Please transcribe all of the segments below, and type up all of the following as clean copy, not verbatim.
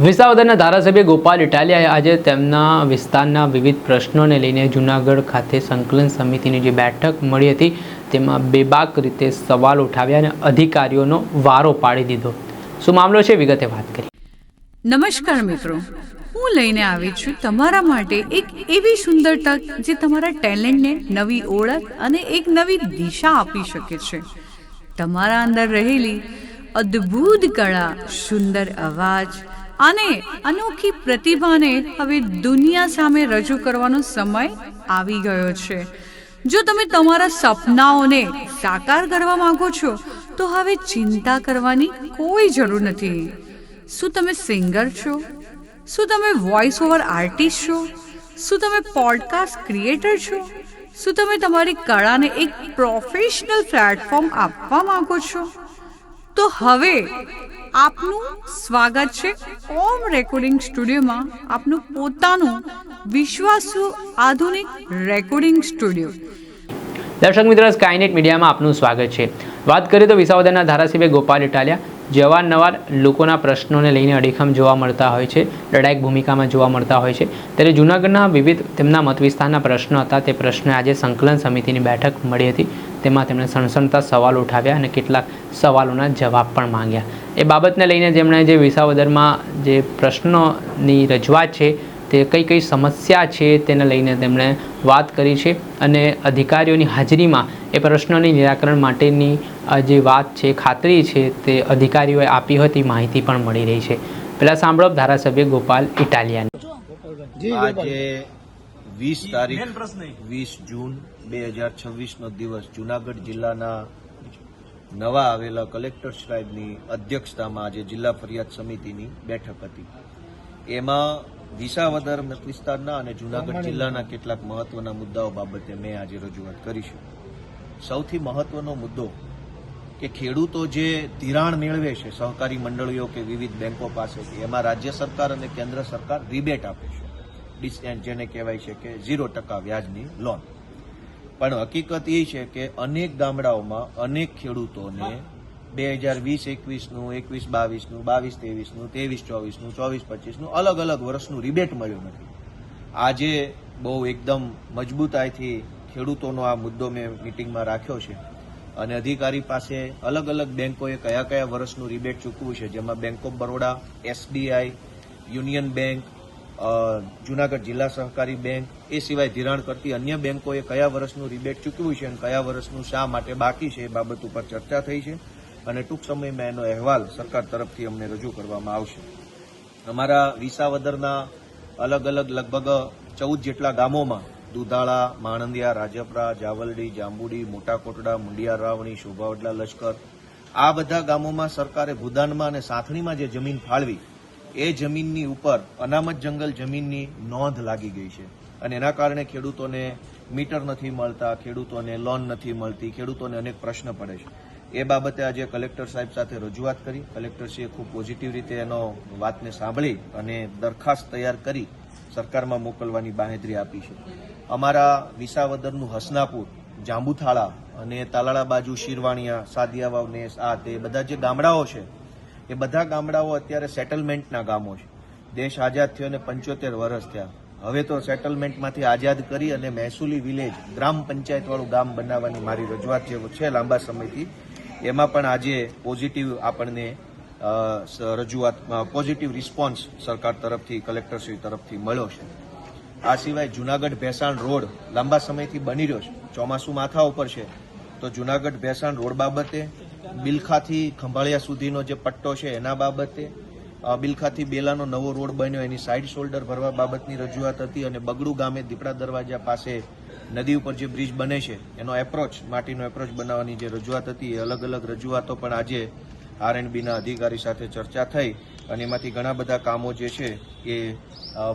વિસાવદરના ધારાસભ્ય ગોપાલ ઇટાલિયાએ આજે તેમના વિસ્તારના વિવિધ પ્રશ્નોને લઈને જૂનાગઢ ખાતે સંકલન સમિતિની જે બેઠક મળી હતી તેમાં બેબાક રીતે સવાલ ઉઠાવ્યા અને અધિકારીઓનો વારો પાડી દીધો. શું મામલો છે, વિગતે વાત કરી. નમસ્કાર મિત્રો, હું લઈને આવી છું તમારા માટે એક એવી સુંદર તક જે તમારા ટેલેન્ટને નવી ઓળખ અને એક નવી દિશા આપી શકે છે. તમારા અંદર રહેલી અદ્ભુત કળા, સુંદર અવાજ અને અનોખી પ્રતિભાને હવે દુનિયા સામે રજૂ કરવાનો સમય આવી ગયો છે. જો તમે તમારા સપનાઓને સાકાર કરવા માંગો છો તો હવે ચિંતા કરવાની કોઈ જરૂર નથી. શું તમે સિંગર છો? શું તમે વોઇસ ઓવર આર્ટિસ્ટ છો? શું તમે પોડકાસ્ટ ક્રિએટર છો? શું તમે તમારી કળાને એક પ્રોફેશનલ પ્લેટફોર્મ આપવા માંગો છો? તો હવે આપનું સ્વાગત છે ઓમ રેકોર્ડિંગ સ્ટુડિયોમાં, આપનું પોતાનું વિશ્વાસુ આધુનિક રેકોર્ડિંગ સ્ટુડિયો. દર્શક મિત્રો, સ્કાયનેટ મીડિયામાં આપનું સ્વાગત છે. વાત કરીએ તો વિસાવદરના ધારાસભ્ય ગોપાલ ઇટાલિયા જે અવારનવાર લોકોના પ્રશ્નોને લઈને અડીખમ જોવા મળતા હોય છે, લડાયક ભૂમિકામાં જોવા મળતા હોય છે, ત્યારે જૂનાગઢના વિવિધ તેમના મત વિસ્તારના પ્રશ્નો હતા. તે પ્રશ્ને આજે સંકલન સમિતિની બેઠક મળી હતી. તેમાં તેમણે સણસણતા સવાલો ઉઠાવ્યા અને કેટલાક સવાલોના જવાબ પણ માંગ્યા. એ બાબતને લઈને જેમણે જે વિસાવદરમાં જે પ્રશ્નોની રજૂઆત છે તે કઈ કઈ સમસ્યા છે તેને લઈને તેમણે વાત કરી છે અને અધિકારીઓની હાજરીમાં એ પ્રશ્નોની નિરાકરણ માટેની જે વાત છે, ખાતરી છે તે અધિકારીઓએ આપી હતી, માહિતી પણ મળી રહી છે. પહેલાં સાંભળો ધારાસભ્ય ગોપાલ ઇટાલિયાની. આજે 20 તારીખ 20 જૂન 2026નો દિવસ જૂનાગઢ જિલ્લાના નવા આવેલા કલેક્ટર સાહેબની અધ્યક્ષતામાં આજે જિલ્લા ફરિયાદ સમિતિની બેઠક હતી. એમાં વિસાવદર મત વિસ્તારના અને જૂનાગઢ જિલ્લાના કેટલાક મહત્વના મુદ્દાઓ બાબતે મેં આજે રજૂઆત કરી છે. સૌથી મહત્વનો મુદ્દો કે ખેડૂતો જે ધિરાણ મેળવે છે સહકારી મંડળીઓ કે વિવિધ બેંકો પાસેથી, એમાં રાજ્ય સરકાર અને કેન્દ્ર સરકાર રિબેટ આપે છે, જેને કહેવાય છે કે 0% વ્યાજની લોન. પણ હકીકત એ છે કે અનેક ગામડાઓમાં અનેક ખેડૂતોને 2020-21નું, 21-22નું, 22-23નું, 23-24નું, 24-25નું અલગ અલગ વર્ષનું રિબેટ મળ્યું નથી. આજે બહુ એકદમ મજબૂતાઈથી ખેડૂતોનો આ મુદ્દો મેં મિટિંગમાં રાખ્યો છે અને અધિકારી પાસે અલગ અલગ બેંકોએ કયા કયા વર્ષનું રિબેટ ચૂકવ્યું છે, જેમાં bank of Baroda, SBI, union bank, Junagadh જિલ્લા સહકારી બેંક, એ સિવાય ધિરાણ કરતી અન્ય બેંકોએ કયા વર્ષનું રિબેટ ચૂકવ્યું છે અને કયા વર્ષનું શા માટે બાકી છે એ બાબત ઉપર ચર્ચા થઈ છે અને ટૂંક સમયમાં એનો અહેવાલ સરકાર તરફથી અમને રજૂ કરવામાં આવશે. અમારા વિસાવદરના અલગ અલગ લગભગ 14 જેટલા ગામોમાં દુધાળા, માણંદિયા, રાજપરા, જાવલડી, જાંબુડી, મોટા કોટડા, મુંડિયા રાવણી, શોભાવડલા, લશ્કર, આ બધા ગામોમાં સરકારે ભૂદાનમાં અને સાંથણીમાં જે જમીન ફાળવી એ જમીનની ઉપર અનામત જંગલ જમીનની નોંધ લાગી ગઈ છે અને એના કારણે ખેડૂતોને મીટર નથી મળતા, ખેડૂતોને લોન નથી મળતી, ખેડૂતોને અનેક પ્રશ્ન પડે છે. એ બાબતે આજે કલેક્ટર સાહેબ સાથે રજૂઆત કરી. કલેક્ટરશ્રીએ ખૂબ પોઝિટિવ રીતે એનો વાતને સાંભળી અને દરખાસ્ત તૈયાર કરી સરકારમાં મોકલવાની બાંહેધરી આપી છે. અમારા વિસાવદરનું હસનાપુર, જાંબુથાળા અને તાલાળા બાજુ શિરવાણિયા, સાદિયાવાવ, નેસ, આ તે બધા જે ગામડાઓ છે એ બધા ગામડાઓ અત્યારે સેટલમેન્ટના ગામો છે. દેશ આઝાદ થયો અને 75 વર્ષ થયા. હવે તો સેટલમેન્ટમાંથી આઝાદ કરી અને મહેસૂલી વિલેજ, ગ્રામ પંચાયતવાળું ગામ બનાવવાની મારી રજૂઆત જે છે લાંબા સમયથી, એમાં પણ આજે પોઝિટિવ આપણને રજૂઆતમાં પોઝિટિવ રિસ્પોન્સ સરકાર તરફથી, કલેક્ટરશ્રી તરફથી મળ્યો છે. આ સિવાય જૂનાગઢ ભેસાણ રોડ લાંબા સમયથી બની રહ્યો છે, ચોમાસું માથા ઉપર છે, તો જૂનાગઢ ભેસાણ રોડ બાબતે, બિલખાથી ખંભાળિયા સુધીનો જે પટ્ટો છે એના બાબતે, બિલખાથી બેલાનો નવો રોડ બન્યો એની સાઇડ શોલ્ડર ભરવા બાબતની રજૂઆત હતી અને બગડુ ગામે દીપડા દરવાજા પાસે નદી ઉપર જે બ્રિજ બને છે એનો એપ્રોચ, માટીનો એપ્રોચ બનાવવાની જે રજૂઆત હતી એ અલગ અલગ રજૂઆતો પણ આજે R&Bના અધિકારી સાથે ચર્ચા થઈ અને એમાંથી ઘણા બધા કામો જે છે એ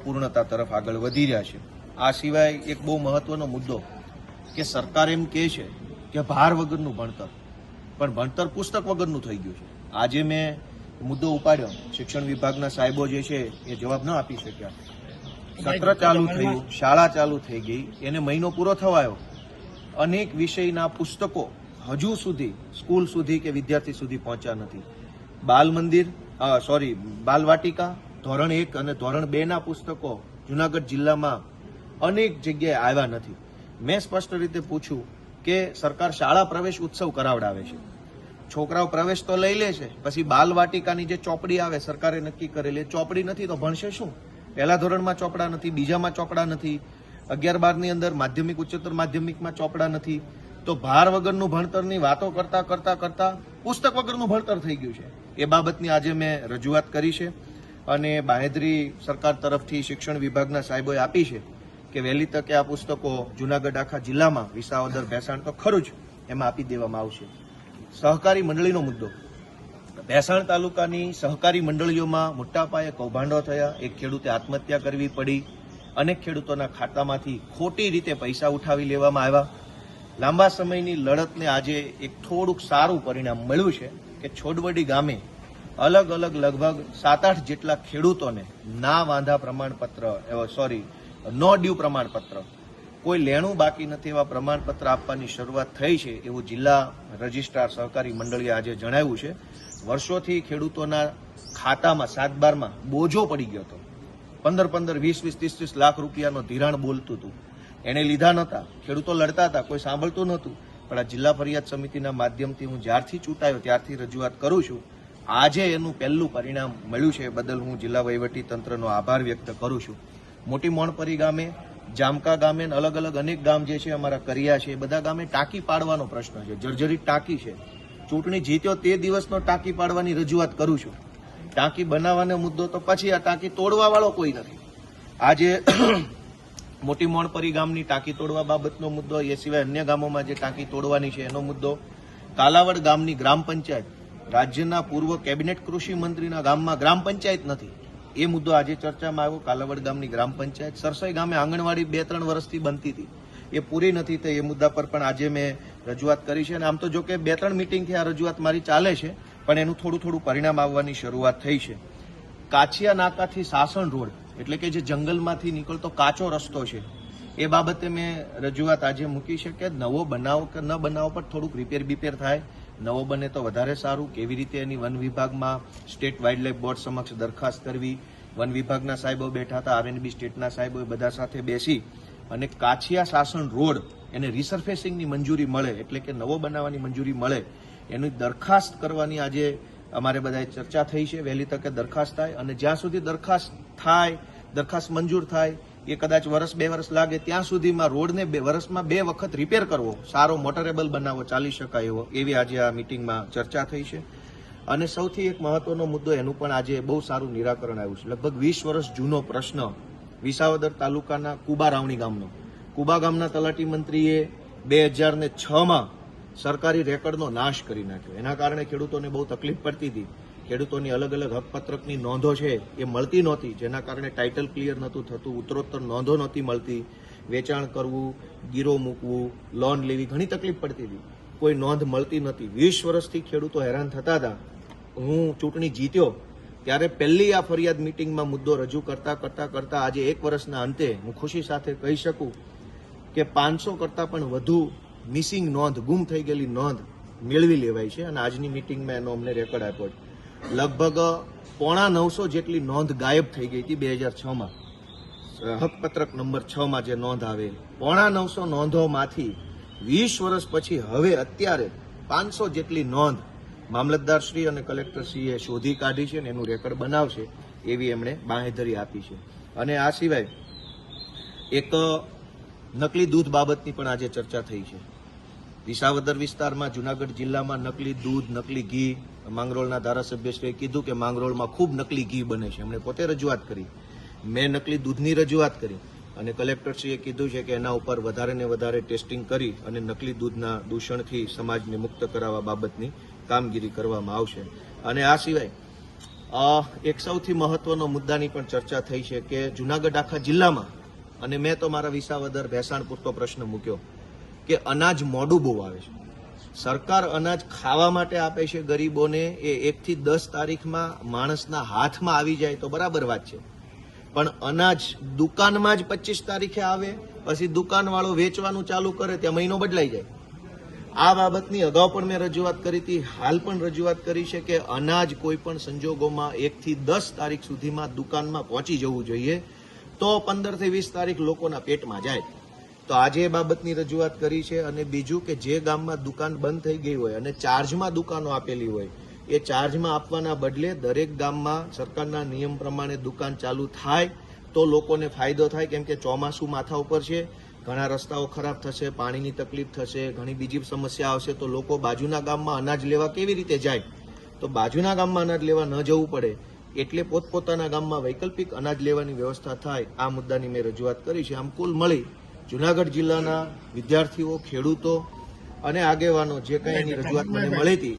પૂર્ણતા તરફ આગળ વધી રહ્યા છે. આ સિવાય એક બહુ મહત્વનો મુદ્દો કે સરકાર એમ કહે છે કે ભાર વગરનું ભણતર, પણ ભણતર પુસ્તક વગરનું થઈ ગયું છે. આજે મેં મુદ્દો ઉપાડ્યો, શિક્ષણ વિભાગના સાહેબો જે છે એ જવાબ ન આપી શક્યા. સત્ર ચાલુ થયું, શાળા ચાલુ થઈ ગઈ, એને મહિનો પૂરો થવાયો, અનેક વિષયના પુસ્તકો હજુ સુધી સ્કૂલ સુધી કે વિદ્યાર્થી સુધી પહોંચ્યા નથી. બાલ મંદિર બાલ વાટિકા ધોરણ 1 અને ધોરણ 2 ના પુસ્તકો જુનાગઢ જિલ્લામાં અનેક જગ્યાએ આવ્યા નથી. મેં સ્પષ્ટ રીતે પૂછ્યું કે સરકાર શાળા પ્રવેશ ઉત્સવ કરાવડાવે છે, છોકરાઓ પ્રવેશ તો લઈ લે છે, પછી બાલવાટિકાની જે ચોપડી આવે સરકારે નક્કી કરેલી ચોપડી નથી તો ભણશે શું? પહેલા ધોરણમાં ચોપડા નથી, બીજામાં ચોપડા નથી, 11-12 ની અંદર માધ્યમિક ઉચ્ચતર માધ્યમિકમાં ચોપડા નથી. તો ભાર વગરનું ભણતરની વાતો કરતા કરતા કરતા પુસ્તક વગરનું ભણતર થઈ ગયું છે. એ બાબતની આજે મેં રજૂઆત કરી છે અને બાંહેધરી સરકાર તરફથી શિક્ષણ વિભાગના સાહેબોએ આપી છે કે વહેલી તકે આ પુસ્તકો જુનાગઢ આખા જિલ્લામાં વિસાવદર, ભેસાણ તો ખરું જ, એમાં આપી દેવામાં આવશે. સહકારી મંડળીનો મુદ્દો, ભેસાણ તાલુકાની સહકારી મંડળીઓમાં મોટા પાયે કૌભાંડો થયા. એક ખેડૂતે આત્મહત્યા કરવી પડી, અનેક ખેડૂતોના ખાતામાંથી ખોટી રીતે પૈસા ઉઠાવી લેવામાં આવ્યા. લાંબા સમયની લડતને આજે એક થોડુંક સારું પરિણામ મળ્યું છે કે છોડવડી ગામે અલગ અલગ લગભગ 7-8 જેટલા ખેડૂતોને ના વાંધા પ્રમાણપત્ર, નો ડ્યુ પ્રમાણપત્ર, કોઈ લેણું બાકી નથી એવા પ્રમાણપત્ર આપવાની શરૂઆત થઈ છે એવું જિલ્લા રજિસ્ટ્રાર સહકારી મંડળીએ આજે જણાવ્યું છે. વર્ષોથી ખેડૂતોના ખાતામાં 7-12માં બોજો પડી ગયો હતો. 15-15, 20-20, 30-30 લાખ રૂપિયાનો ધિરાણ બોલતું હતું. એને લીધા નહોતા, ખેડૂતો લડતા હતા, કોઈ સાંભળતું નહોતું. પણ આ જિલ્લા ફરિયાદ સમિતિના માધ્યમથી હું જ્યારથી ચૂંટાયો ત્યારથી રજૂઆત કરું છું. આજે એનું પહેલું પરિણામ મળ્યું છે, બદલ હું જિલ્લા વહીવટી તંત્રનો આભાર વ્યક્ત કરું છું. મોટી મોણપરી ગામે, જામકા ગામે, અલગ અલગ અનેક ગામ જે છે અમારા કર્યા છે, એ બધા ગામે ટાંકી પાડવાનો પ્રશ્ન છે. જર્જરિત ટાંકી છે. ચૂંટણી જીત્યો તે દિવસનો ટાંકી પાડવાની રજૂઆત કરું છું. ટાંકી બનાવવાનો મુદ્દો તો પછી આ ટાંકી તોડવા વાળો કોઈ નથી. આજે મોટી મોણપરી ગામની ટાંકી તોડવા બાબતનો મુદ્દો, એ સિવાય અન્ય ગામોમાં જે ટાંકી તોડવાની છે એનો મુદ્દો, કાલાવડ ગામની ગ્રામ પંચાયત, રાજ્યના પૂર્વ કેબિનેટ કૃષિ મંત્રીના ગામમાં ગ્રામ પંચાયત નથી, એ મુદ્દો આજે ચર્ચામાં આવ્યો. કાલાવડ ગામની ગ્રામ પંચાયત, સરસાઈ ગામે આંગણવાડી 2-3 વર્ષથી બનતી હતી, એ પૂરી નથી થઈ. એ મુદ્દા પર પણ આજે મેં રજૂઆત કરી છે. અને આમ તો જો કે 2-3 મિટિંગથી આ રજૂઆત મારી ચાલે છે, પણ એનું થોડું પરિણામ આવવાની શરૂઆત થઈ છે. કાછિયા નાકાથી સાસણ રોડ, એટલે કે જે જંગલમાંથી નીકળતો કાચો રસ્તો છે, એ બાબતે મેં રજૂઆત આજે મૂકી છે કે નવો બનાવો કે ન બનાવો પર થોડુંક રિપેર થાય. નવો બને તો વધારે સારું. કેવી રીતે એની વન વિભાગમાં સ્ટેટ વાઇલ્ડ બોર્ડ સમક્ષ દરખાસ્ત કરવી, વન વિભાગના સાહેબો બેઠા હતા, આરએનબી સ્ટેટના સાહેબો, બધા સાથે બેસી અને કાછિયા સાસણ રોડ એને રિસર્ફેસિંગની મંજૂરી મળે, એટલે કે નવો બનાવવાની મંજૂરી મળે, એની દરખાસ્ત કરવાની આજે અમારે બધાએ ચર્ચા થઈ છે. વહેલી તકે દરખાસ્ત થાય અને જ્યાં સુધી દરખાસ્ત મંજૂર થાય, એ કદાચ 1-2 વર્ષ લાગે, ત્યાં સુધીમાં રોડને વર્ષમાં 2 વખત રિપેર કરવો, સારો મોટરેબલ બનાવવો, ચાલી શકાય એવો, એવી આજે આ મિટિંગમાં ચર્ચા થઈ છે. અને સૌથી એક મહત્વનો મુદ્દો, એનું પણ આજે બહુ સારું નિરાકરણ આવ્યું છે. લગભગ 20 વર્ષ જૂનો પ્રશ્ન વિસાવદર તાલુકાના કુબા રાવણી ગામનો. કુબા ગામના તલાટી મંત્રીએ 2006માં સરકારી રેકર્ડનો નાશ કરી નાખ્યો. એના કારણે ખેડૂતોને બહુ તકલીફ પડતી હતી. ખેડૂતોની અલગ અલગ હકપત્રકની નોંધો છે એ મળતી નહોતી, જેના કારણે ટાઇટલ ક્લિયર નહોતું થતું, ઉત્તરોત્તર નોંધો નહોતી મળતી, વેચાણ કરવું, ગીરો મૂકવું, લોન લેવી, ઘણી તકલીફ પડતી હતી, કોઈ નોંધ મળતી નહોતી. 20 વર્ષથી ખેડૂતો હેરાન થતા હતા. હું ચૂંટણી જીત્યો ત્યારે પહેલી આ ફરિયાદ મિટિંગમાં મુદ્દો રજૂ કરતા આજે 1 વર્ષના અંતે હું ખુશી સાથે કહી શકું કે 500 કરતાં પણ વધુ મિસિંગ નોંધ, ગુમ થઈ ગયેલી નોંધ મેળવી લેવાય છે. અને આજની મિટિંગમાં એનો અમને રેકોર્ડ આપ્યો છે. લગભગ 950 જેટલી નોંધ ગાયબ થઈ ગઈ હતી 2006માં, હકપત્રક નંબર 6માં જે નોંધ આવે, 950 નોંધોમાંથી 20 વર્ષ પછી હવે અત્યારે 500 જેટલી નોંધ મામલતદારશ્રી અને કલેક્ટરશ્રીએ શોધી કાઢી છે અને એનું રેકોર્ડ બનાવશે એવી એમણે બાંહેધરી આપી છે. અને આ સિવાય એક નકલી દૂધ બાબતની પણ આજે ચર્ચા થઈ છે. વિસાવદર વિસ્તારમાં, જુનાગઢ જિલ્લામાં નકલી દૂધ, નકલી ઘી, માંગરોળના ધારાસભ્યશ્રીએ કીધું કે માંગરોળમાં ખૂબ નકલી ઘી બને છે. એમણે પોતે રજૂઆત કરી, મેં નકલી દૂધની રજૂઆત કરી અને કલેક્ટરશ્રીએ કીધું છે કે એના ઉપર વધારે ને વધારે ટેસ્ટિંગ કરી અને નકલી દૂધના દૂષણથી સમાજને મુક્ત કરાવવા બાબતની કામગીરી કરવામાં આવશે. અને આ સિવાય એક સૌથી મહત્વનો મુદ્દાની પણ ચર્ચા થઈ છે કે જુનાગઢ આખા જિલ્લામાં, અને મેં તો મારા વિસાવદર, ભેસાણ પૂરતો પ્રશ્ન મૂક્યો કે અનાજ મોડું બહુ આવે છે. સરકાર અનાજ ખાવા માટે આપે છે ગરીબોને, એ 1 થી 10 તારીખમાં માણસના હાથમાં આવી જાય તો બરાબર વાત છે, પણ અનાજ દુકાનમાં જ 25 તારીખે આવે, પછી દુકાનવાળો વેચવાનું ચાલુ કરે ત્યાં મહિનો બદલાઈ જાય. આ બાબતની અગાઉ પણ મેં રજૂઆત કરી હતી, હાલ પણ રજૂઆત કરી છે કે અનાજ કોઈ પણ સંજોગોમાં 1 થી 10 તારીખ સુધીમાં દુકાનમાં પહોંચી જવું જોઈએ, તો 15 થી 20 તારીખ લોકોના પેટમાં જાય. તો આજે એ બાબતની રજૂઆત કરી છે. અને બીજું કે જે ગામમાં દુકાન બંધ થઈ ગઈ હોય અને ચાર્જમાં દુકાનો આપેલી હોય, એ ચાર્જમાં આપવાના બદલે દરેક ગામમાં સરકારના નિયમ પ્રમાણે દુકાન ચાલુ થાય તો લોકોને ફાયદો થાય. કેમ કે ચોમાસું માથા ઉપર છે, ઘણા રસ્તાઓ ખરાબ થશે, પાણીની તકલીફ થશે, ઘણી બીજી સમસ્યા આવશે, તો લોકો બાજુના ગામમાં અનાજ લેવા કેવી રીતે જાય? તો બાજુના ગામમાં અનાજ લેવા ન જવું પડે એટલે પોતપોતાના ગામમાં વૈકલ્પિક અનાજ લેવાની વ્યવસ્થા થાય. આ મુદ્દાની મેં રજૂઆત કરી છે. આમ કુલ મળી જૂનાગઢ જિલ્લાના વિદ્યાર્થીઓ, ખેડૂતો અને આગેવાનો જે કંઈ એની રજૂઆત મને મળી હતી